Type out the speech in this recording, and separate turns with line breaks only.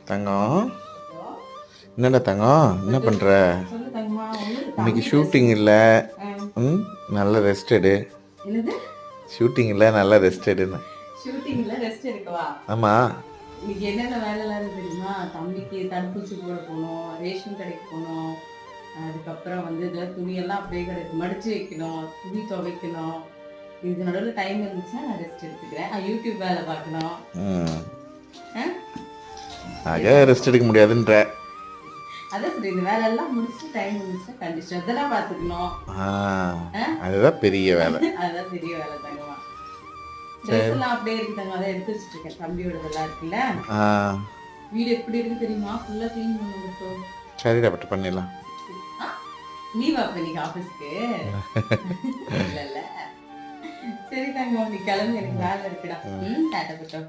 தங்கம், என்னடா தங்கம், என்ன பண்ணுற?
சொல்லு தங்கம்மா.
இன்னைக்கு ஷூட்டிங் இல்லை. நல்லா ரெஸ்ட் எடு.
என்னது
ஷூட்டிங் இல்லை, நல்லா ரெஸ்ட் எடுன்னு.
ஷூட்டிங்ல ரெஸ்ட் எடுக்கவா?
ஆமாம்.
இன்னைக்கு என்னென்ன வேலைலாம் இருக்கு தெரியுமா? தம்பிக்கு தடுப்பூசி போட போகணும், ரேஷன் கடைக்கு போகணும், அதுக்கப்புறம் வந்து இதில் துணியெல்லாம் அப்படியே கிடக்கு மடித்து வைக்கணும், துணி துவைக்கணும். இதுக்கு நடுவில் டைம் இருந்துச்சுன்னா நான் ரெஸ்ட் எடுத்துக்கிறேன். யூடியூப் வேலை பார்க்கணும்.
ஆக ரெஸ்ட் எடுக்க முடியாதுன்ற.
அதான் சரி, இந்த வேலையெல்லாம் முடிச்சுட்டு டைம் இருந்துச்சுன்னா கண்டிப்பாக அதெல்லாம் பார்த்துக்கணும்.
அதுதான் பெரிய வேலை.
அதுதான் பெரிய வேலை தங்கம்மா. ட்ரெஸ் எல்லாம் அப்படியே இருக்கு தங்க, அதை எடுத்து வச்சுட்டு இருக்கேன். தம்பியோடதெல்லாம் இருக்குல்ல. வீடு எப்படி இருக்கு தெரியுமா? ஃபுல்லாக க்ளீன் பண்ணிட்டோம்.
சரிடா, பட்டு பண்ணிடலாம்.
லீவ் அப்ப நீங்க ஆஃபீஸ்க்கு? இல்ல இல்ல. சரி தங்க, நீ கிளம்பி, எனக்கு வேலை இருக்குடா. டாட்டா பட்டோம்.